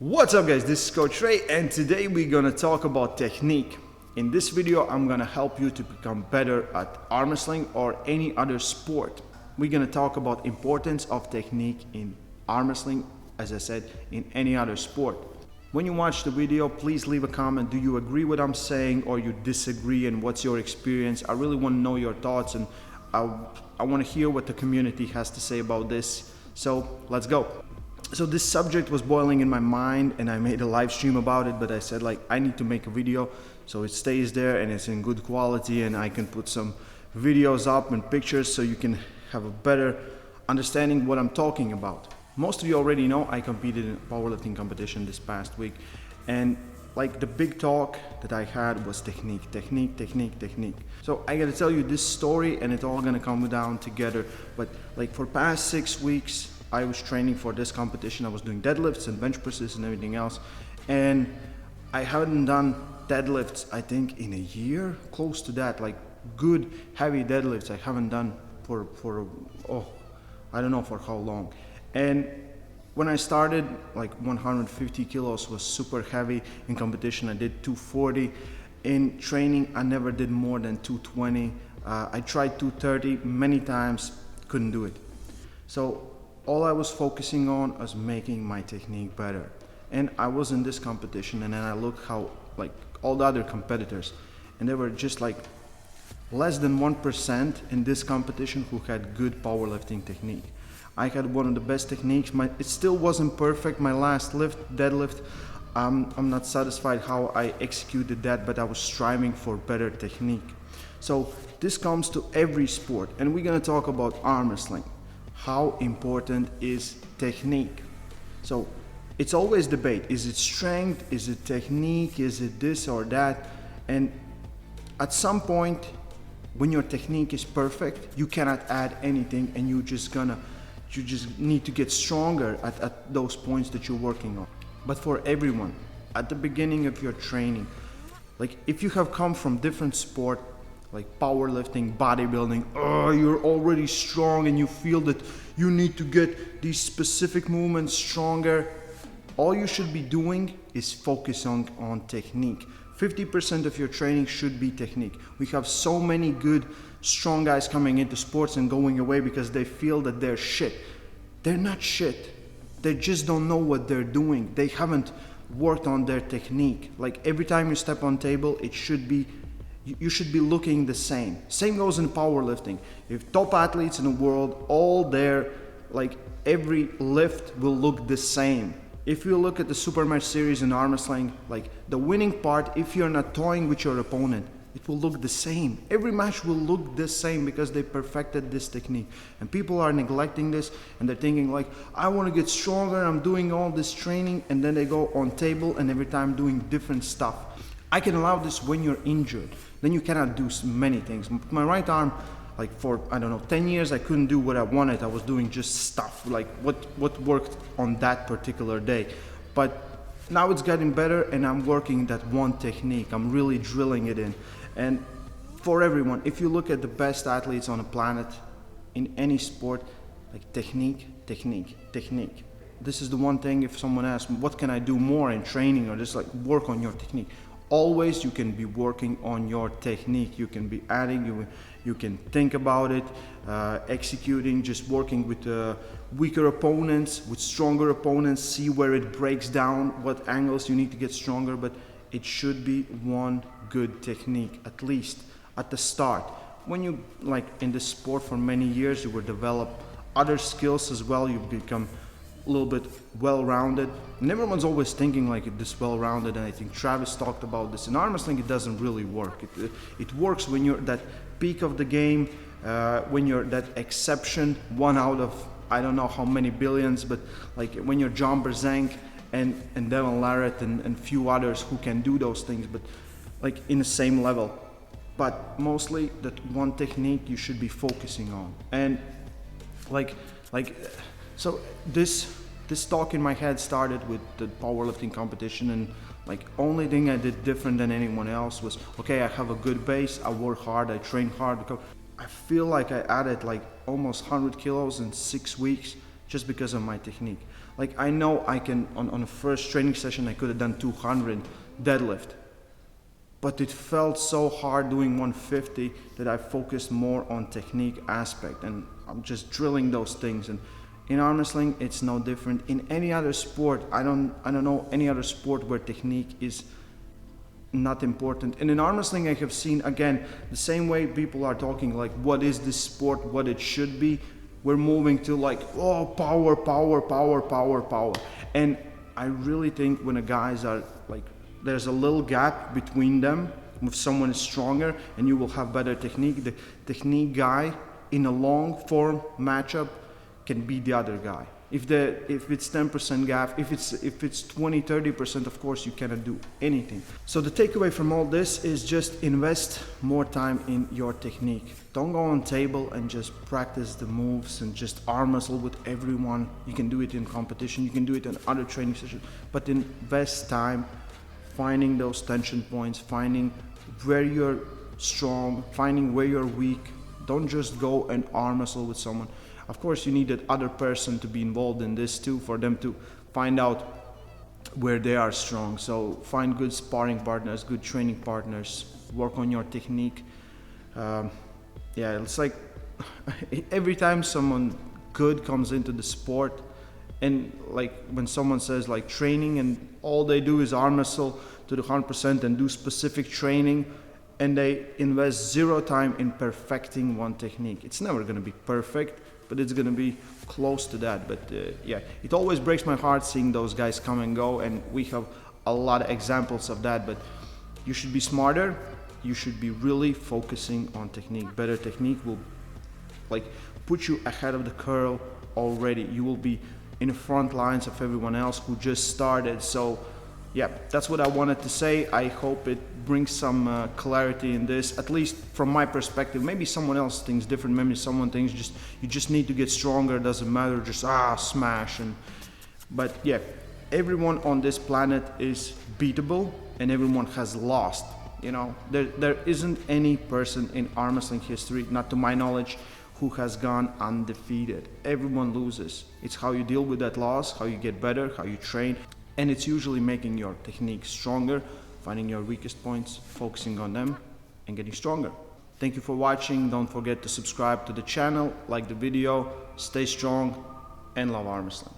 What's up guys, this is Coach Ray and today we're gonna talk about technique. In this video I'm gonna help you to become better at arm wrestling or any other sport. We're gonna talk about importance of technique in arm wrestling, as I said, in any other sport. When you watch the video, please leave a comment. Do you agree with what I'm saying or you disagree, and what's your experience? I really want to know your thoughts, and I want to hear what the community has to say about this. So let's go. So this subject was boiling in my mind and I made a live stream about it, but I said I need to make a video so it stays there and it's in good quality and I can put some videos up and pictures so you can have a better understanding what I'm talking about. Most of you already know I competed in a powerlifting competition this past week, and the big talk that I had was technique. So I gotta tell you this story and it's all gonna come down together, but for past 6 weeks I was training for this competition. I was doing deadlifts and bench presses and everything else, and I hadn't done deadlifts I think in a year, close to that, good heavy deadlifts I haven't done for I don't know for how long. And when I started, 150 kilos was super heavy. In competition I did 240. In training I never did more than 220. I tried 230 many times, couldn't do it. So all I was focusing on was making my technique better. And I was in this competition and then I looked how all the other competitors, and they were just less than 1% in this competition who had good powerlifting technique. I had one of the best techniques. It still wasn't perfect. My last deadlift, I'm not satisfied how I executed that, but I was striving for better technique. So this comes to every sport, and we're gonna talk about arm wrestling. How important is technique? So it's always debate. Is it strength? Is it technique? Is it this or that? And at some point, when your technique is perfect, you cannot add anything, and you just need to get stronger at those points that you're working on. But for everyone, at the beginning of your training, if you have come from different sport, powerlifting, bodybuilding, you're already strong and you feel that you need to get these specific movements stronger. All you should be doing is focusing on technique. 50% of your training should be technique. We have so many good, strong guys coming into sports and going away because they feel that they're shit. They're not shit. They just don't know what they're doing. They haven't worked on their technique. Every time you step on table, you should be looking the same. Same goes in powerlifting. If top athletes in the world, all their, every lift will look the same. If you look at the super match series in arm wrestling, the winning part, if you're not toying with your opponent, it will look the same. Every match will look the same because they perfected this technique. And people are neglecting this and they're thinking I want to get stronger, I'm doing all this training, and then they go on table and every time doing different stuff. I can allow this when you're injured. Then you cannot do many things. My right arm, for, 10 years I couldn't do what I wanted. I was doing just stuff, what worked on that particular day. But now it's getting better and I'm working that one technique. I'm really drilling it in. And for everyone, if you look at the best athletes on the planet, in any sport, technique. This is the one thing, if someone asks, what can I do more in training, or just work on your technique? Always you can be working on your technique. You can be adding, you can think about it, executing, just working with weaker opponents, with stronger opponents, see where it breaks down, what angles you need to get stronger, but it should be one good technique, at least at the start. When you, in this sport for many years, you will develop other skills as well. You become a little bit well-rounded, and everyone's always thinking this well-rounded, and I think Travis talked about this. In arm wrestling, it doesn't really work. It works when you're that peak of the game, when you're that exception, one out of I don't know how many billions, but when you're John Berzank and Devon Larratt and few others who can do those things, but in the same level. But mostly that one technique you should be focusing on. And so this talk in my head started with the powerlifting competition, and only thing I did different than anyone else was, okay, I have a good base, I work hard, I train hard. I feel I added almost 100 kilos in 6 weeks just because of my technique. Like I know I can, on the first training session, I could have done 200 deadlift, but it felt so hard doing 150 that I focused more on technique aspect, and I'm just drilling those things. And in arm wrestling, it's no different. In any other sport, I don't know any other sport where technique is not important. And in arm wrestling, I have seen, again, the same way people are talking like what is this sport, what it should be, we're moving to like, oh, power, power, power, power, power. And I really think when the guys are like, there's a little gap between them, if someone is stronger and you will have better technique, the technique guy in a long form matchup can beat the other guy. If it's 10% gap, if it's 20, 30%, of course you cannot do anything. So the takeaway from all this is just invest more time in your technique. Don't go on table and just practice the moves and just arm wrestle with everyone. You can do it in competition, you can do it in other training sessions, but invest time finding those tension points, finding where you're strong, finding where you're weak. Don't just go and arm wrestle with someone. Of course, you need that other person to be involved in this too, for them to find out where they are strong. So find good sparring partners, good training partners, work on your technique. Yeah, it's like every time someone good comes into the sport, and like when someone says like training and all they do is arm wrestle to the 100% and do specific training, and they invest zero time in perfecting one technique. It's never going to be perfect, but it's going to be close to that. But yeah, it always breaks my heart seeing those guys come and go, and we have a lot of examples of that. But you should be smarter. You should be really focusing on technique. Better technique will like put you ahead of the curve already. You will be in the front lines of everyone else who just started. So yeah, that's what I wanted to say. I hope it brings some clarity in this, at least from my perspective. Maybe someone else thinks different. Maybe someone thinks you just need to get stronger. Doesn't matter. Just smash. But yeah, everyone on this planet is beatable, and everyone has lost. You know, there isn't any person in arm wrestling history, not to my knowledge, who has gone undefeated. Everyone loses. It's how you deal with that loss, how you get better, how you train. And it's usually making your technique stronger, finding your weakest points, focusing on them, and getting stronger. Thank you for watching. Don't forget to subscribe to the channel, like the video, stay strong, and love arm wrestling.